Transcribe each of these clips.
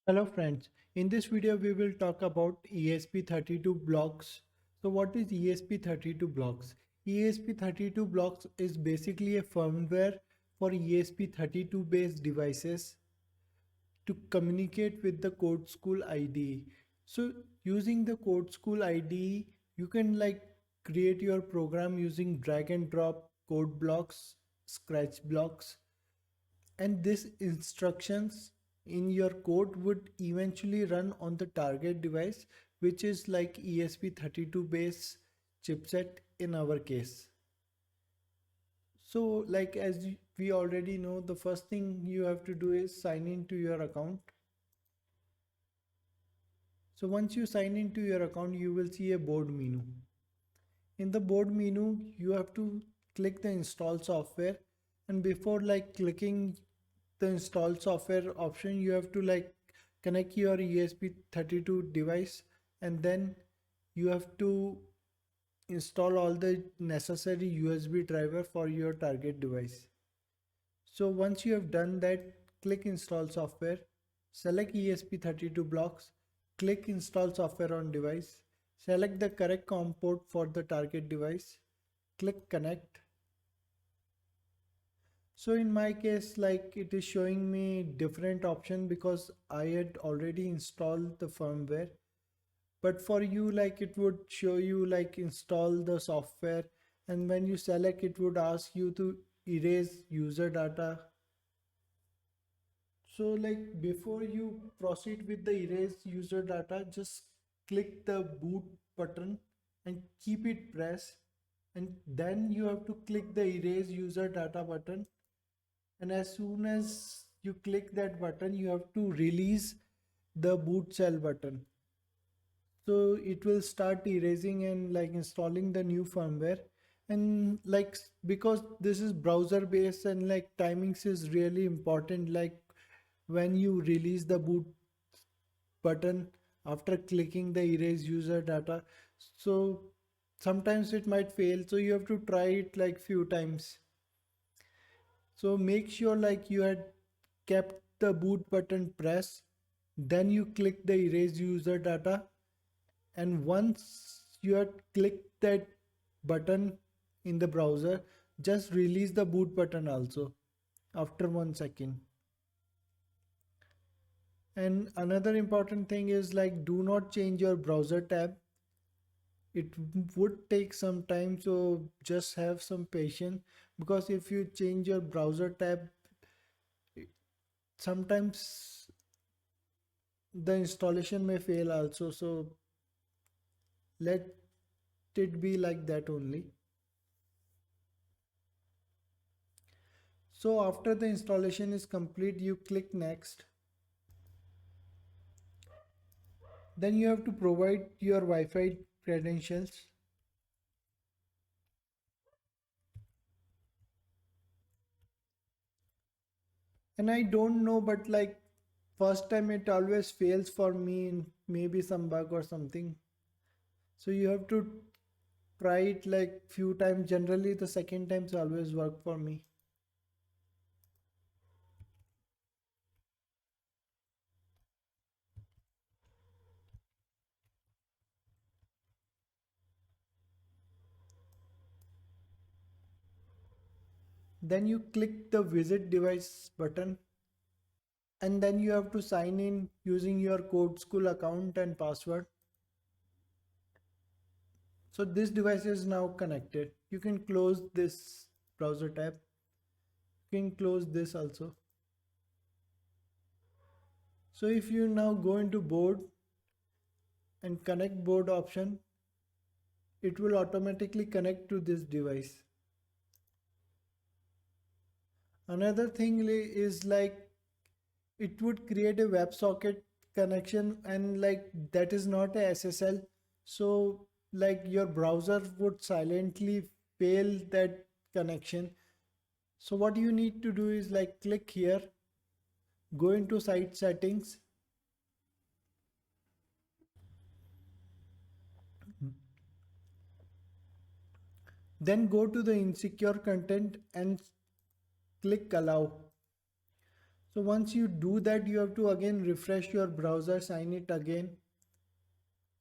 Hello friends, in this video we will talk about ESP32 blocks. So what is ESP32 blocks? ESP32 blocks is basically a firmware for ESP32 based devices to communicate with the CodeSkool IDE. So using the CodeSkool IDE, you can create your program using drag and drop code blocks, scratch blocks, and these instructions in your code would eventually run on the target device, which is like ESP32 base chipset in our case. So we already know, the first thing you have to do is sign into your account. So once you sign into your account, you will see a board menu. In the board menu, you have to click the install software, and before clicking the install software option, you have to connect your ESP32 device, and then you have to install all the necessary USB driver for your target device. So once you have done that, click install software, select ESP32 blocks, click install software on device, select the correct COM port for the target device, click connect. So in my case, it is showing me different option because I had already installed the firmware. But for you, it would show you install the software, and when you select, it would ask you to erase user data. So before you proceed with the erase user data, just click the boot button and keep it pressed, and then you have to click the erase user data button, and as soon as you click that button, you have to release the boot shell button. So it will start erasing and installing the new firmware. And because this is browser based, and timings is really important, when you release the boot button after clicking the erase user data, so sometimes it might fail, so you have to try it few times. So make sure you had kept the boot button pressed, then you click the erase user data, and once you had clicked that button in the browser, just release the boot button also after 1 second. And another important thing is do not change your browser tab. It would take some time, so just have some patience, because if you change your browser tab, sometimes the installation may fail also. So let it be like that only. So after the installation is complete, you click next. Then you have to provide your Wi-Fi credentials. And I don't know, but first time it always fails for me, and maybe some bug or something. So you have to try it few times. Generally the second times always work for me. Then you click the visit device button, and then you have to sign in using your CodeSkool account and password. So this device is now connected. You can close this browser tab. You can close this also. So if you now go into board and connect board option, it will automatically connect to this device. Another thing is it would create a WebSocket connection, and that is not a SSL. So your browser would silently fail that connection. So what you need to do is click here, go into site settings, then go to the insecure content and click allow. So once you do that, you have to again refresh your browser, sign it again.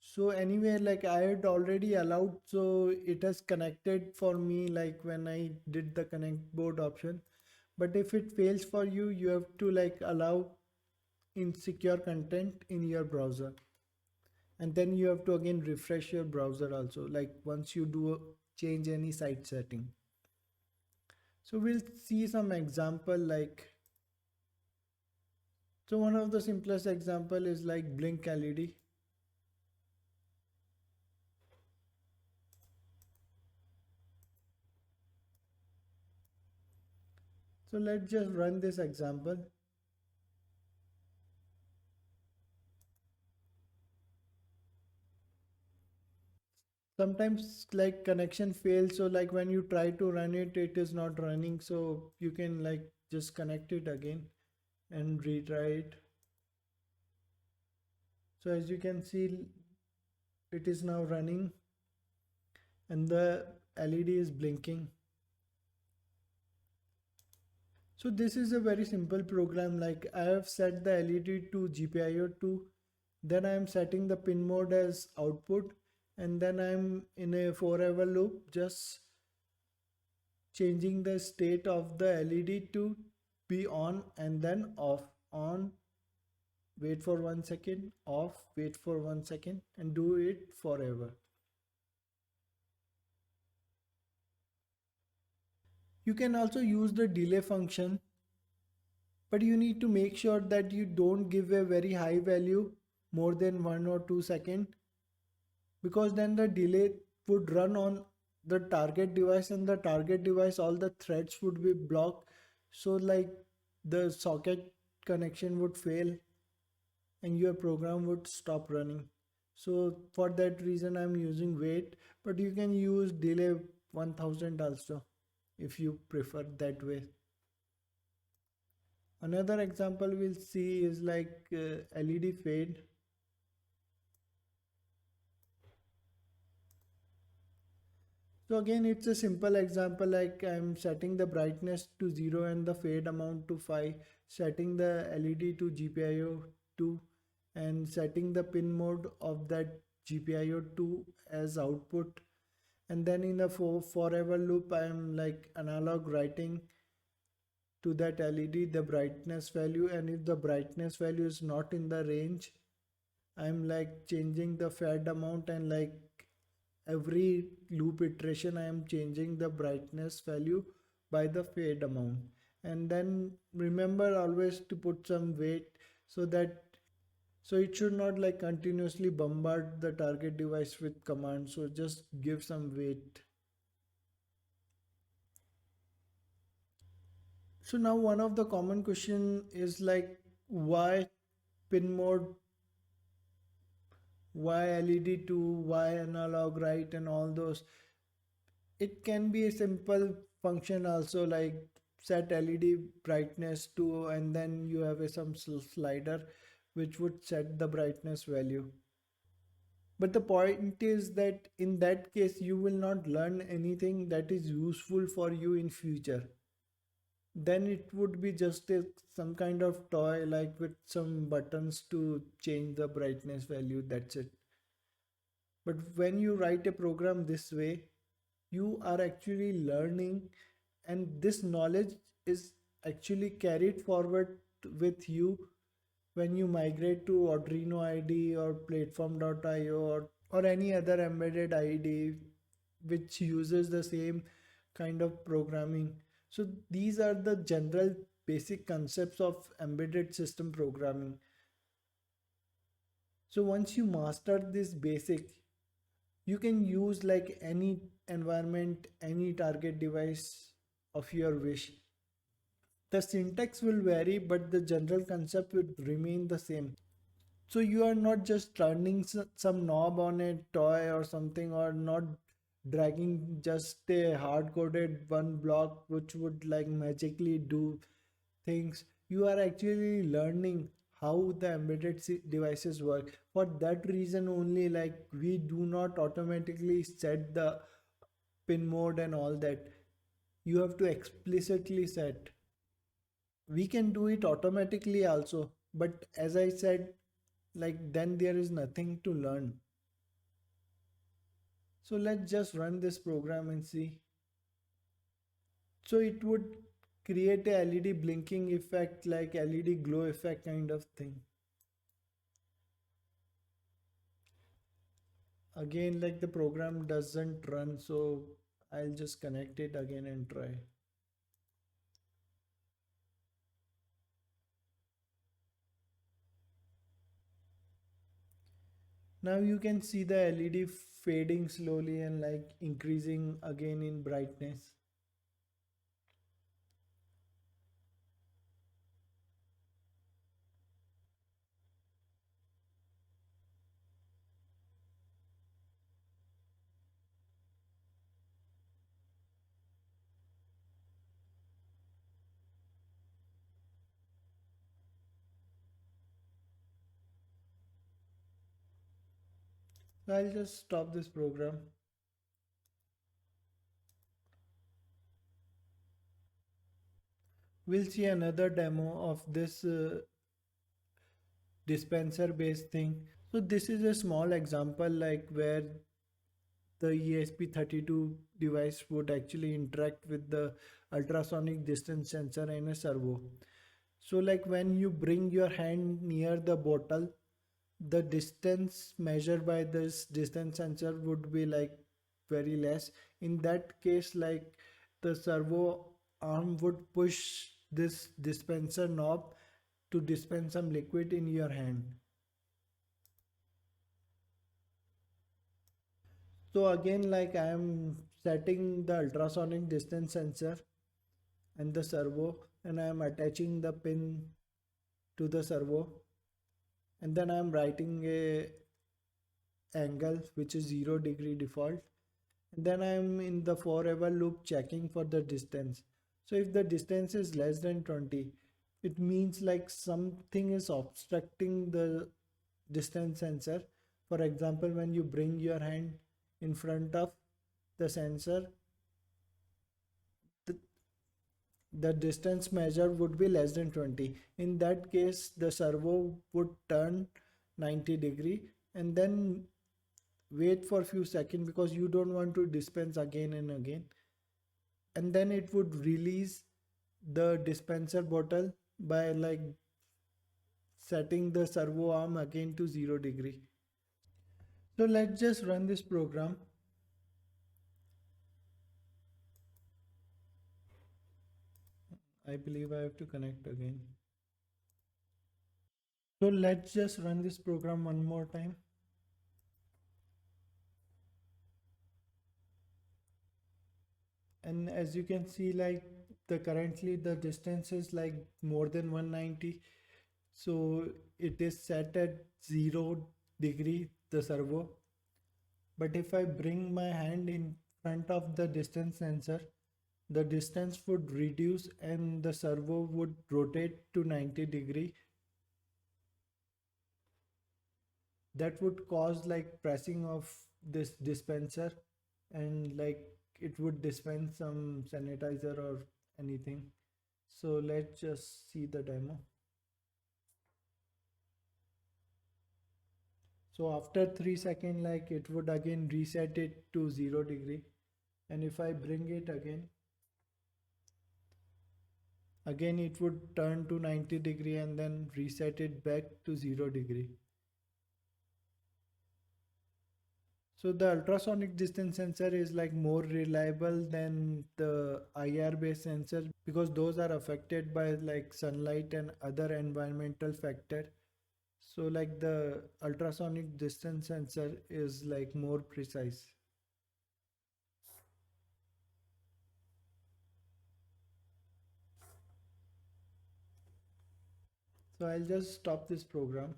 So anyway, like I had already allowed, so it has connected for me like when I did the connect board option. But if it fails for you, you have to like allow insecure content in your browser. And then you have to again refresh your browser also, like once you do change any site setting. So we'll see some example like, so one of the simplest example is like blink LED. So let's just run this example. Sometimes like connection fails, so like when you try to run it, it is not running, so you can like just connect it again and retry it. So as you can see, it is now running and the LED is blinking. So this is a very simple program. Like I have set the LED to GPIO2, then I am setting the pin mode as output, and then I'm in a forever loop just changing the state of the LED to be on and then off. On, wait for 1 second, off, wait for 1 second, and do it forever. You can also use the delay function, but you need to make sure that you don't give a very high value more than 1 or 2 seconds, because then the delay would run on the target device, and the target device all the threads would be blocked, so like the socket connection would fail and your program would stop running. So for that reason I'm using wait, but you can use delay 1000 also if you prefer that way. Another example we'll see is like LED fade. So again, it's a simple example, like I'm setting the brightness to 0 and the fade amount to 5, setting the LED to GPIO 2 and setting the pin mode of that GPIO 2 as output. And then in the forever loop, I'm like analog writing to that LED the brightness value, and if the brightness value is not in the range, I'm like changing the fade amount, and like every loop iteration I am changing the brightness value by the fade amount. And then remember always to put some wait, so that so it should not like continuously bombard the target device with commands, so just give some wait. So now one of the common question is like, why pin mode, why LED2, why analog write and all those. It can be a simple function also, like set LED brightness to, and then you have a some slider which would set the brightness value. But the point is that in that case you will not learn anything that is useful for you in future. Then it would be just a, some kind of toy like with some buttons to change the brightness value, that's it. But when you write a program this way, you are actually learning, and this knowledge is actually carried forward with you when you migrate to Arduino IDE or platform.io, or any other embedded IDE which uses the same kind of programming. So these are the general basic concepts of embedded system programming. So once you master this basic, you can use like any environment, any target device of your wish. The syntax will vary, but the general concept will remain the same. So you are not just turning some knob on a toy or something, or not dragging just a hard coded one block which would like magically do things. You are actually learning how the embedded devices work. For that reason only, like we do not automatically set the pin mode and all that. You have to explicitly set. We can do it automatically also, but as I said, like then there is nothing to learn. So let's just run this program and see. So it would create a LED blinking effect, like LED glow effect kind of thing. Again, like the program doesn't run, so I'll just connect it again and try. Now you can see the LED fading slowly and like increasing again in brightness. So I'll just stop this program. We'll see another demo of this dispenser based thing. So this is a small example like where the ESP32 device would actually interact with the ultrasonic distance sensor and a servo. So like when you bring your hand near the bottle, the distance measured by this distance sensor would be like very less. In that case, like the servo arm would push this dispenser knob to dispense some liquid in your hand. So again, like I am setting the ultrasonic distance sensor and the servo, and I am attaching the pin to the servo, and then I am writing a angle which is 0 degree default, and then I am in the forever loop checking for the distance. So if the distance is less than 20, it means like something is obstructing the distance sensor. For example, when you bring your hand in front of the sensor, the, the distance measured would be less than 20. In that case, the servo would turn 90 degree and then wait for a few seconds because you don't want to dispense again and again, and then it would release the dispenser bottle by like setting the servo arm again to 0 degree. So let's just run this program. I believe I have to connect again. So let's just run this program one more time. And as you can see, like the currently the distance is like more than 190. So it is set at 0 degree, the servo. But if I bring my hand in front of the distance sensor, the distance would reduce and the servo would rotate to 90 degree. That would cause like pressing of this dispenser, and like it would dispense some sanitizer or anything. So let's just see the demo. So after 3 seconds, like it would again reset it to 0 degree. And if I bring it again it would turn to 90 degree and then reset it back to 0 degree. So the ultrasonic distance sensor is like more reliable than the IR based sensor because those are affected by like sunlight and other environmental factor. So like the ultrasonic distance sensor is like more precise. So I'll just stop this program.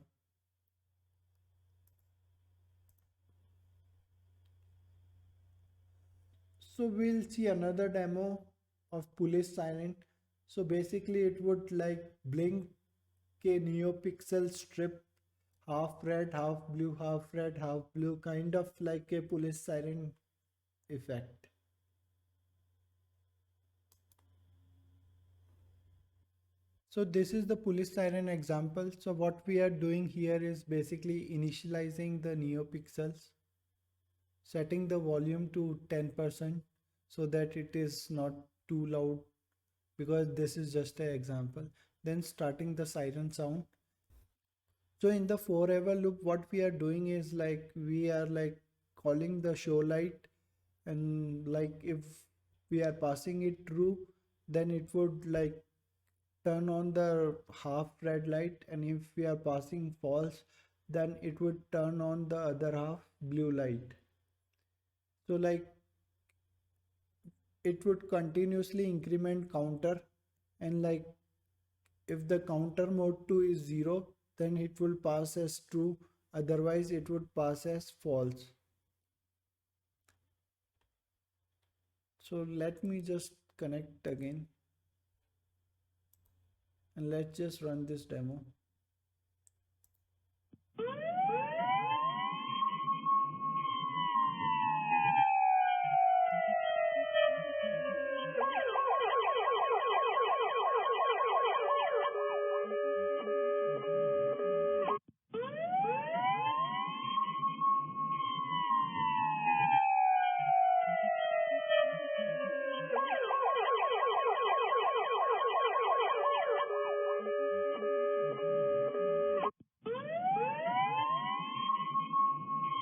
So we'll see another demo of police siren. So basically it would like blink a Neopixel strip, half red, half blue, half red, half blue, kind of like a police siren effect. So this is the police siren example. So what we are doing here is basically initializing the Neopixels, setting the volume to 10% so that it is not too loud, because this is just an example. Then starting the siren sound. So in the forever loop, what we are doing is like we are like calling the show light, and like if we are passing it through, then it would like turn on the half red light, and if we are passing false, then it would turn on the other half blue light. So like it would continuously increment counter, and like if the counter mode 2 is 0, then it will pass as true, otherwise it would pass as false. So let me just connect again and let's just run this demo.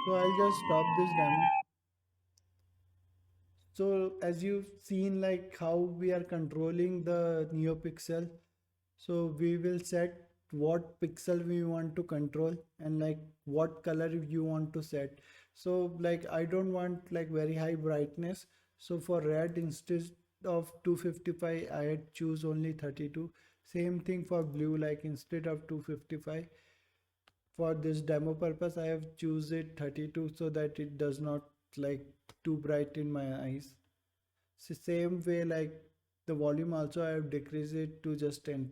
So I'll just stop this demo. So as you've seen like how we are controlling the NeoPixel, so we will set what pixel we want to control and like what color you want to set. So like I don't want like very high brightness. So for red, instead of 255, I had choose only 32. Same thing for blue, like instead of 255, for this demo purpose I have choose it 32 so that it does not like too bright in my eyes. So same way like the volume also I have decreased it to just 10%.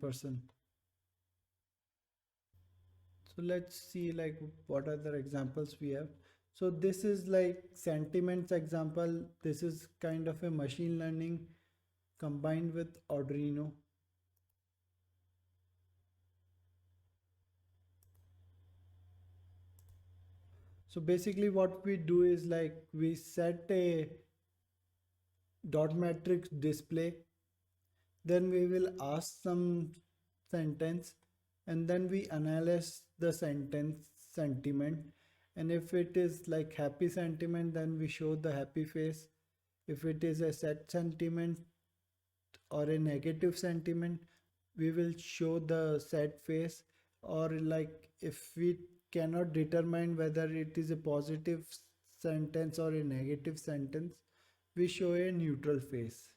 So let's see like what other examples we have. So this is like sentiments example. This is kind of a machine learning combined with Arduino. So basically what we do is like we set a dot matrix display, then we will ask some sentence, and then we analyze the sentence sentiment, and if it is like happy sentiment, then we show the happy face. If it is a sad sentiment or a negative sentiment, we will show the sad face. Or like if we cannot determine whether it is a positive sentence or a negative sentence, we show a neutral face.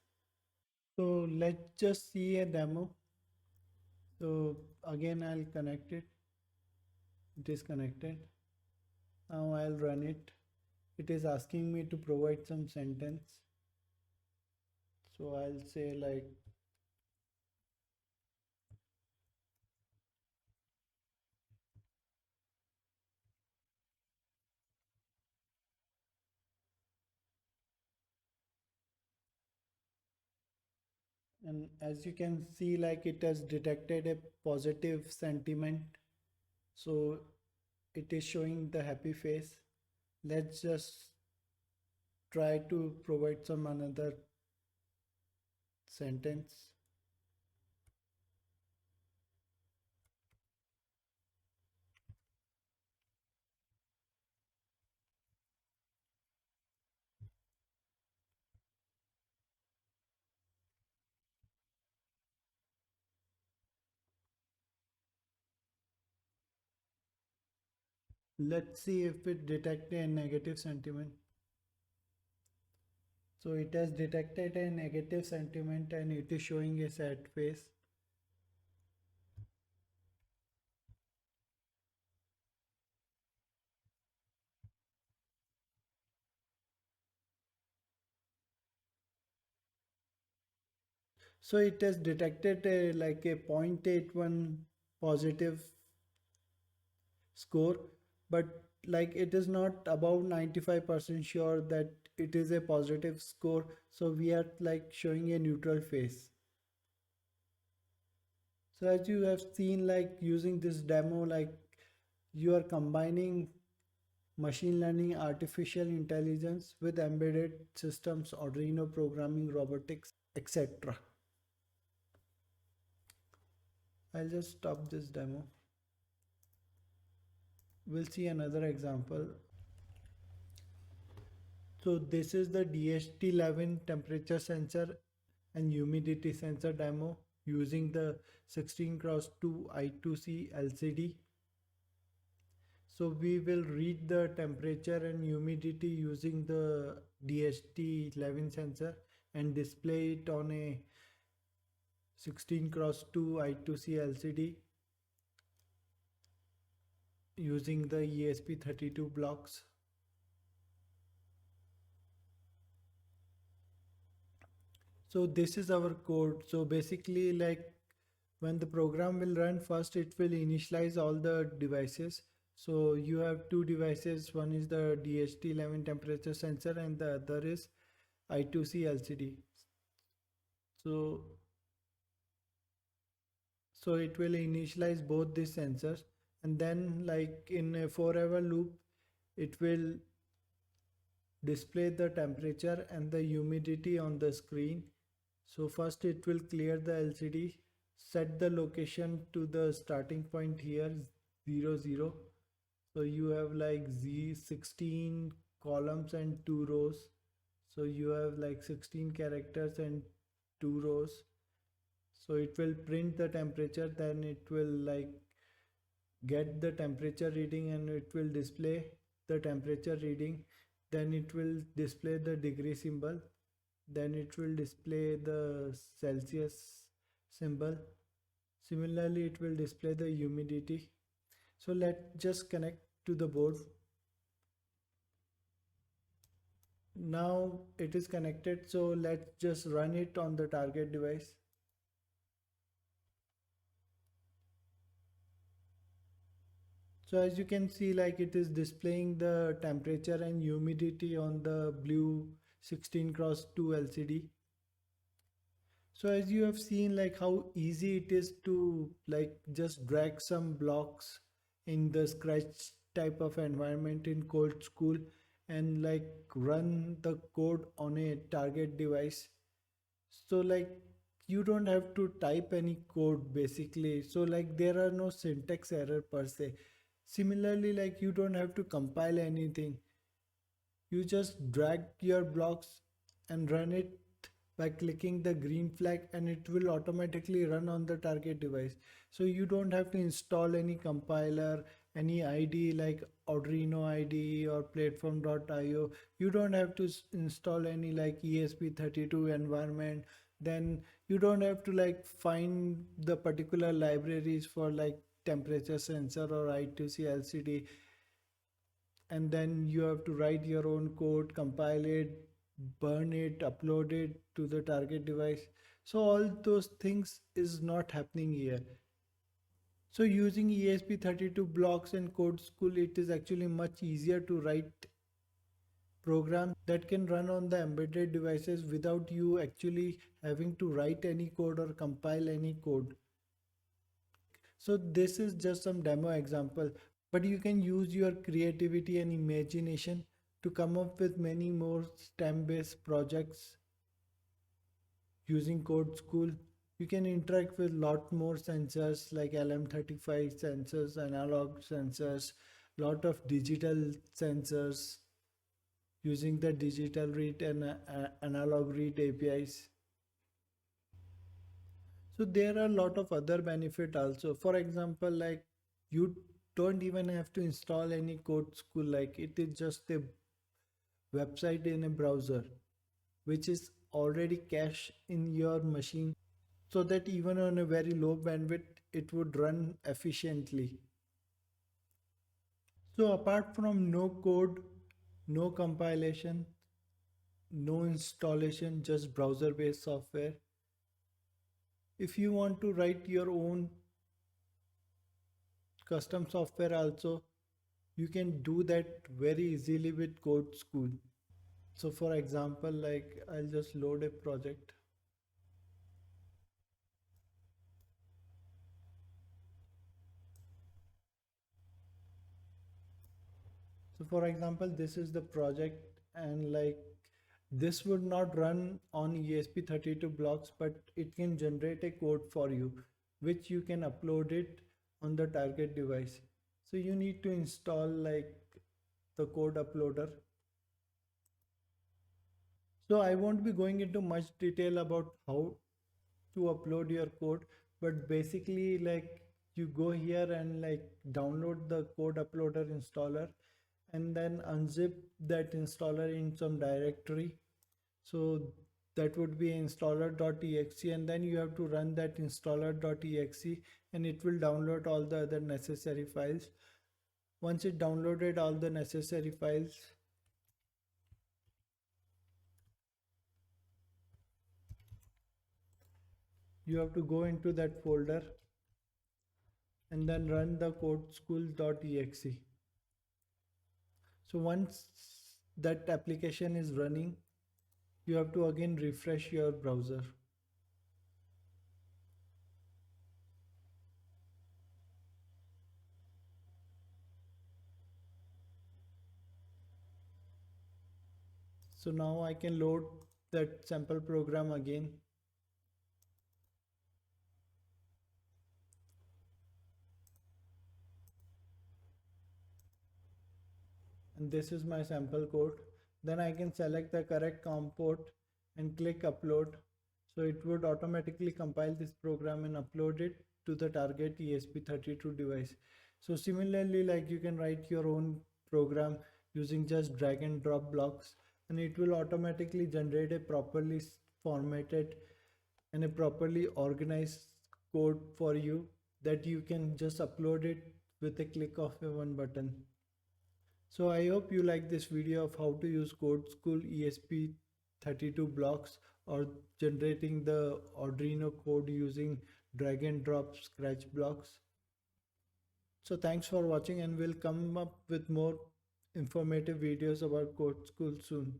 So let's just see a demo. So again I'll connect it. It is connected. Now I'll run it. It is asking me to provide some sentence. So I'll say like, and as you can see like it has detected a positive sentiment. So it is showing the happy face. Let's just try to provide some another sentence. Let's see if it detects a negative sentiment. So it has detected a negative sentiment and it is showing a sad face. So it has detected a like a 0.81 positive score, but like it is not above 95% sure that it is a positive score. So we are like showing a neutral face. So as you have seen, like using this demo, like you are combining machine learning, artificial intelligence with embedded systems, Arduino programming, robotics, etc. I'll just stop this demo. We'll see another example. So this is the DHT11 temperature sensor and humidity sensor demo using the 16 cross 2 I2C LCD. So we will read the temperature and humidity using the DHT11 sensor and display it on a 16 cross 2 I2C LCD using the ESP32 blocks. So this is our code. So basically, like when the program will run, first it will initialize all the devices. So you have two devices. One is the DHT11 temperature sensor and the other is I2C LCD. So it will initialize both these sensors, and then like in a forever loop, it will display the temperature and the humidity on the screen. So first it will clear the LCD, set the location to the starting point here 0 0. So you have like Z16 columns and 2 rows. So you have like 16 characters and 2 rows. So it will print the temperature, then it will like get the temperature reading and it will display the temperature reading. Then it will display the degree symbol, then it will display the Celsius symbol. Similarly, it will display the humidity. So let's just connect to the board. Now it is connected, so let's just run it on the target device. So as you can see, like it is displaying the temperature and humidity on the blue 16 cross 2 LCD. So as you have seen, like how easy it is to like just drag some blocks in the Scratch type of environment in CodeSkool and like run the code on a target device. So like you don't have to type any code basically. So like there are no syntax error per se. Similarly, like you don't have to compile anything. You just drag your blocks and run it by clicking the green flag, and it will automatically run on the target device. So you don't have to install any compiler, any IDE like Arduino IDE or platform.io. You don't have to install any like ESP32 environment. Then you don't have to like find the particular libraries for like temperature sensor or I2C LCD, and then you have to write your own code, compile it, burn it, upload it to the target device. So all those things is not happening here. So using ESP32 blocks and CodeSkool, it is actually much easier to write programs that can run on the embedded devices without you actually having to write any code or compile any code. So this is just some demo example, but you can use your creativity and imagination to come up with many more STEM based projects using CodeSkool. You can interact with lot more sensors like LM35 sensors, analog sensors, lot of digital sensors using the digital read and analog read APIs. So there are a lot of other benefit also. For example, like you don't even have to install any CodeSkool, like it is just a website in a browser which is already cached in your machine, so that even on a very low bandwidth it would run efficiently. So apart from no code, no compilation, no installation, just browser based software, if you want to write your own custom software also, you can do that very easily with CodeSkool. So for example, like I'll just load a project. So for example, this is the project, and like this would not run on ESP32 blocks, but it can generate a code for you, which you can upload it on the target device. So you need to install like the code uploader. So I won't be going into much detail about how to upload your code, but basically like you go here and like download the code uploader installer, and then unzip that installer in some directory. So that would be installer.exe, and then you have to run that installer.exe, and it will download all the other necessary files. Once it downloaded all the necessary files, you have to go into that folder and then run the CodeSkool.exe. So once that application is running, you have to again refresh your browser. So now I can load that sample program again. And this is my sample code. Then I can select the correct COM port and click upload. So it would automatically compile this program and upload it to the target ESP32 device. So similarly, like you can write your own program using just drag and drop blocks, and it will automatically generate a properly formatted and a properly organized code for you that you can just upload it with a click of a one button. So I hope you like this video of how to use CodeSkool ESP32 blocks or generating the Arduino code using drag and drop scratch blocks. So thanks for watching, and we'll come up with more informative videos about CodeSkool soon.